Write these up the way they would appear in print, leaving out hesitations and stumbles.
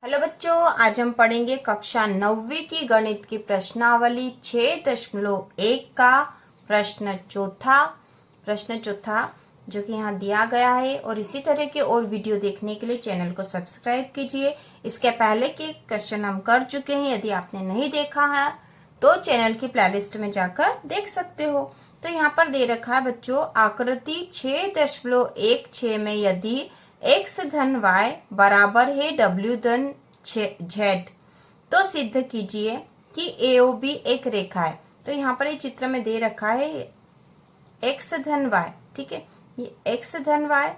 Hello बच्चों, आज हम पढ़ेंगे कक्षा 9वीं की गणित की प्रश्नावली 6.1 का प्रश्न चौथा जो कि यहाँ दिया गया है। और इसी तरह के और वीडियो देखने के लिए चैनल को सब्सक्राइब कीजिए। इसके पहले के क्वेश्चन हम कर चुके हैं, यदि आपने नहीं देखा है तो चैनल की प्लेलिस्ट में जाकर देख सकते हो। तो यहाँ पर दे रखा है बच्चों, आकृति 6.16 में यदि x धन y बराबर है w धन z तो सिद्ध कीजिए कि AOB एक रेखा है। तो यहाँ पर ये चित्र में दे रखा है x धन y, ठीक है। ये x धन y,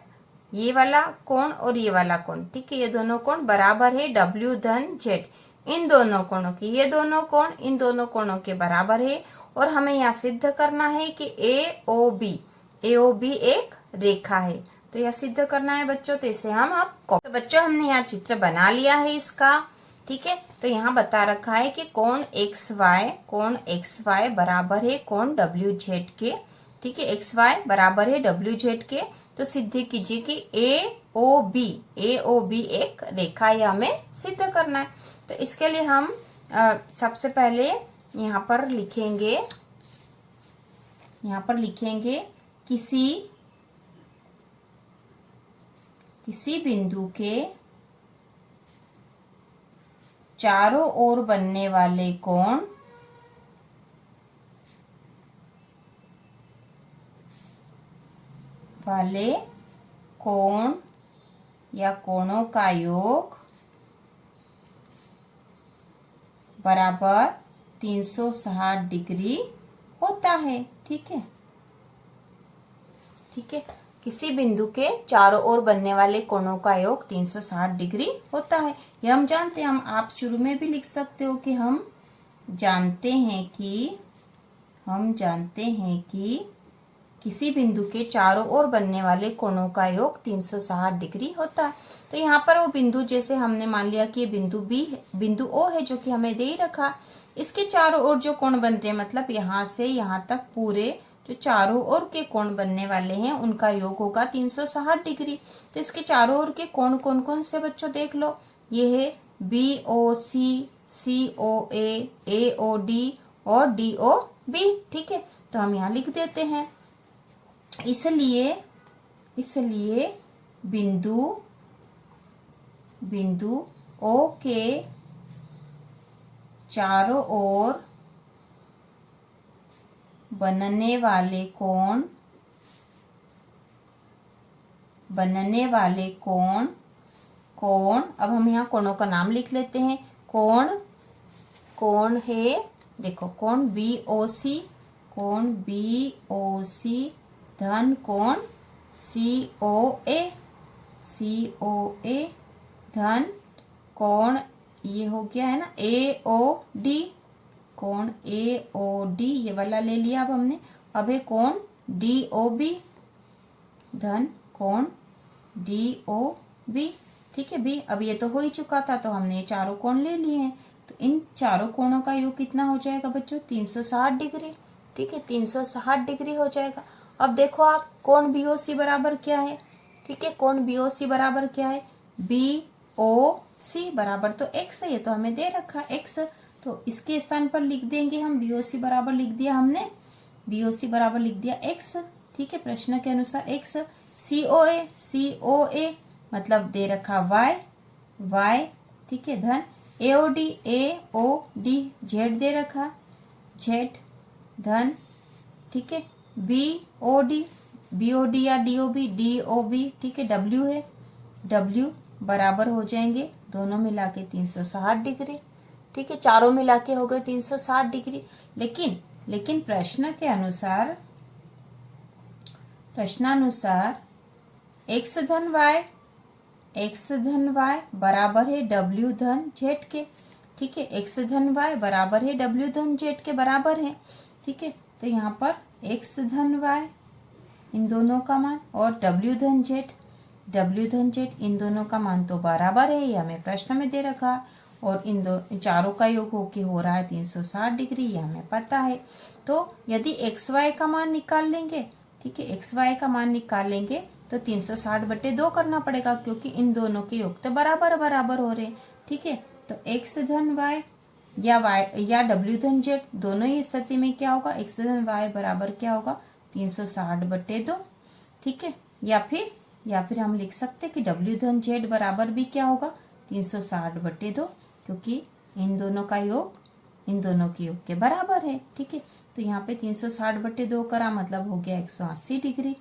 ये वाला कोण और ये वाला कोण, ठीक है, ये दोनों कोण बराबर है w धन z। इन दोनों कोणों की, ये दोनों कोण इन दोनों कोणों के बराबर है। और हमें यहाँ सिद्ध करना है कि AOB एक रेखा है। तो यह सिद्ध करना है बच्चों। तो इसे हम अब तो बच्चों हमने यहाँ चित्र बना लिया है इसका, ठीक है। तो यहाँ बता रखा है कि कोण XY बराबर है कोण WZ के, ठीक है। XY बराबर है WZ के। तो सिद्ध कीजिए कि AOB एक रेखा है, हमें सिद्ध करना है। तो इसके लिए हम सबसे पहले यहाँ पर लिखेंगे किसी बिंदु के चारों ओर बनने वाले कोण या कोणों का योग बराबर 360 डिग्री होता है, ठीक है। किसी बिंदु के चारों ओर बनने वाले कोणों का योग 360 डिग्री होता है। यह हम जानते हैं। आप शुरू में भी लिख सकते हो कि हम जानते हैं कि किसी बिंदु के चारों ओर बनने वाले कोणों का योग 360 डिग्री होता है। तो यहाँ पर वो बिंदु, जैसे हमने मान लिया कि ये बिंदु O है जो कि हमें दे ही रखा। इसके चारों ओर जो कोण बनते हैं, मतलब यहाँ से यहाँ तक पूरे जो चारों ओर के कोण बनने वाले हैं उनका योग होगा 360 डिग्री। तो इसके चारों ओर के कोण कौन कौन से बच्चों देख लो। ये है BOC, COA, AOD और DOB, ठीक है। तो हम यहाँ लिख देते हैं। इसलिए बिंदु O के चारों ओर बनने वाले कोण अब हम यहाँ कोणों का नाम लिख लेते हैं। कोण है, देखो, कोण BOC धन कोण COA धन कोण, ये हो गया है ना AOD, कोण AOD ये वाला ले लिया अब हमने। अब है कोण DOB धन कोण DOB, ठीक है। B अब ये तो हो ही चुका था, तो हमने ये चारों कोण ले लिए हैं। तो इन चारों कोणों का योग कितना हो जाएगा बच्चों? 360 डिग्री, ठीक है। 360 डिग्री हो जाएगा। अब देखो आप, कोण BOC बराबर क्या है, ठीक है। कोण BOC बराबर क्या है? BOC बराबर तो x है, ये तो हमें दे रखा x। तो इसके स्थान पर लिख देंगे हम BOC बराबर लिख दिया हमने, BOC बराबर लिख दिया x, ठीक है, प्रश्न के अनुसार x। COA मतलब दे रखा y, ठीक है, धन AOD z दे रखा z धन, ठीक है, BOD या DOB, ठीक है, W है, W बराबर हो जाएंगे दोनों मिला के 360 डिग्री, ठीक है। चारों मिला के हो गए 360 डिग्री। लेकिन प्रश्नानुसार x धन y बराबर है w धन z के, ठीक है। x धन y बराबर है w धन z के बराबर है, ठीक है। तो यहाँ पर x धन y इन दोनों का मान और w धन z इन दोनों का मान तो बराबर है, ये हमें प्रश्न में दे रखा। और इन चारों का योग होके हो रहा है 360 डिग्री, ये हमें पता है। तो यदि xy का मान निकाल लेंगे, ठीक है, xy का मान निकाल लेंगे तो 360/2 करना पड़ेगा, क्योंकि इन दोनों के योग तो बराबर हो रहे हैं, ठीक है। तो x धन y या y या w धन z, दोनों ही स्थिति में क्या होगा, x धन y बराबर क्या होगा 360/2। ठीक है। या फिर हम लिख सकते हैं कि w धन z बराबर भी क्या होगा 360/2, क्योंकि इन दोनों का योग इन दोनों के योग के बराबर है। ठीक है। तो यहाँ पे 360/2 करा मतलब हो गया 180 डिग्री,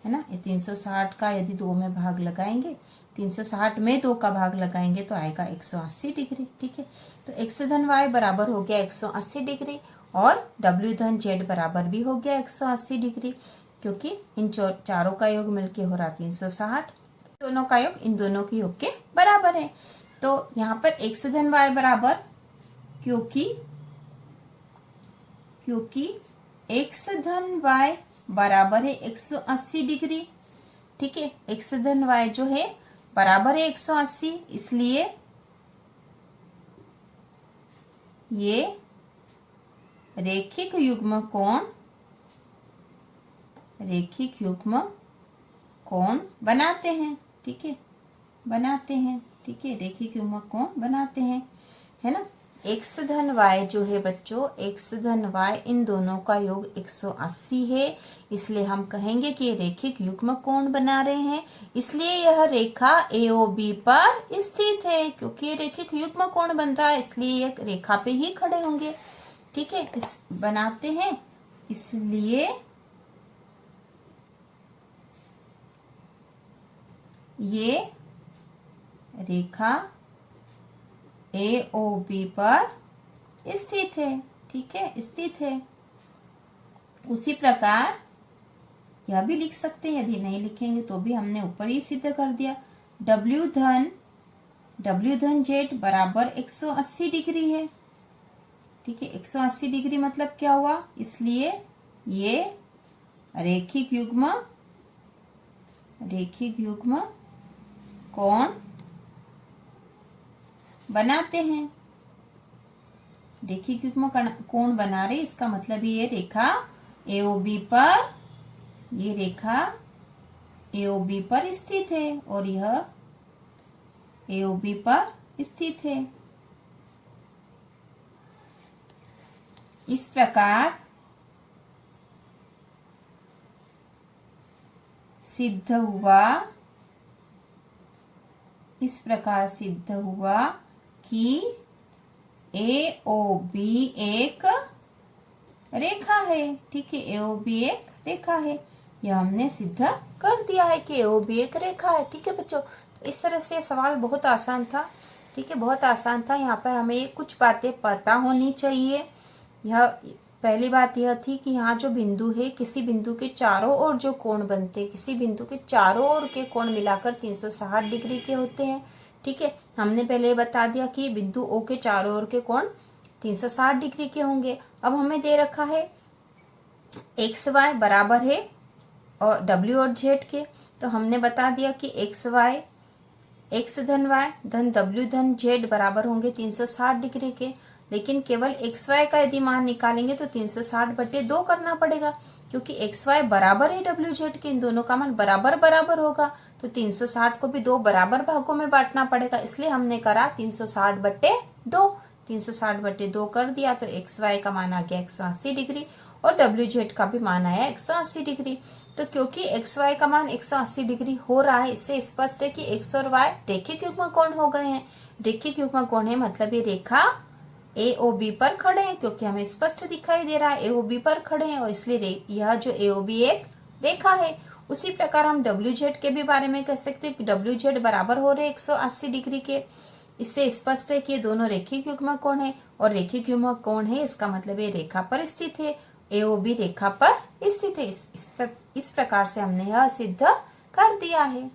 है ना। ये 360 का यदि 2 में भाग लगाएंगे, 360 में 2 का भाग लगाएंगे तो आएगा 180 डिग्री। ठीक है। तो x धन y बराबर हो गया 180 डिग्री और w धन z बराबर भी हो गया 180 डिग्री, क्योंकि इन चारों का योग मिलके हो रहा 360, दोनों का योग इन दोनों के योग के बराबर है। तो यहाँ पर x धन y बराबर, क्योंकि x धन y बराबर है 180 डिग्री। ठीक है। x धन y जो है बराबर है 180, इसलिए ये रैखिक युग्म कोण बनाते हैं। ठीक है, बनाते हैं। ठीक है, रैखिक युग्म कोण बनाते हैं, है ना। x धन y जो है बच्चों, x धन y इन दोनों का योग 180 है, इसलिए हम कहेंगे कि ये रैखिक युग्म कोण बना रहे हैं, इसलिए यह रेखा AOB पर स्थित है। क्योंकि ये रैखिक युग्म कोण बन रहा है इसलिए ये रेखा पे ही खड़े होंगे। ठीक है, इस बनाते हैं, इसलिए ये रेखा AOB पर स्थित है। ठीक है, स्थित है। उसी प्रकार यह भी लिख सकते हैं, यदि नहीं लिखेंगे तो भी हमने ऊपर ही सिद्ध कर दिया। W धन Z बराबर 180 डिग्री है। ठीक है, 180 डिग्री मतलब क्या हुआ, इसलिए ये रैखिक युग्म कोण बनाते हैं। रैखिक युग्म कोण बना रहे, इसका मतलब ये रेखा AOB पर स्थित है और यह AOB पर स्थित है। इस प्रकार सिद्ध हुआ कि AOB एक रेखा है। ठीक है, AOB एक रेखा है, यह हमने सिद्ध कर दिया है कि AOB एक रेखा है। ठीक है बच्चों, तो इस तरह से सवाल बहुत आसान था। ठीक है, बहुत आसान था। यहाँ पर हमें कुछ बातें पता होनी चाहिए। यह पहली बात यह थी कि यहाँ जो बिंदु है, किसी बिंदु के चारों ओर जो कोण बनते हैं, किसी बिंदु के चारों ओर के कोण मिलाकर 360 डिग्री के होते हैं। ठीक है, हमने पहले बता दिया कि बिंदु O के चारों ओर के कोण 360 डिग्री के होंगे। अब हमें दे रखा है XY बराबर है और W और Z के, तो हमने बता दिया कि x धन y धन W धन Z बराबर होंगे 360 डिग्री के। लेकिन केवल XY का यदि मान निकालेंगे तो 360/2 करना पड़ेगा, क्योंकि XY बराबर है WZ के, इन दोनों का मान बराबर होगा, तो 360 को भी 2 बराबर भागों में बांटना पड़ेगा, इसलिए हमने करा 360/2। 360/2 कर दिया तो XY का मान आ गया 180 डिग्री और WZ का भी मान आया 180 डिग्री। तो क्योंकि XY का मान 180 डिग्री हो रहा है, इससे स्पष्ट है कि X और Y रैखिक युग्म कोण हो गए हैं। रैखिक युग्म कोण है मतलब ये रेखा AOB पर खड़े हैं, क्योंकि हमें स्पष्ट दिखाई दे रहा है AOB पर खड़े हैं और इसलिए यह जो AOB एक रेखा है। उसी प्रकार हम WZ के भी बारे में कह सकते हैं कि WZ बराबर हो रहे 180 डिग्री के। इससे स्पष्ट है कि ये दोनों रैखिक युग्म कोण है और रैखिक युग्म कोण है, इसका मतलब ये रेखा पर स्थित है, AOB रेखा पर स्थित है। इस प्रकार से हमने यह सिद्ध कर दिया है।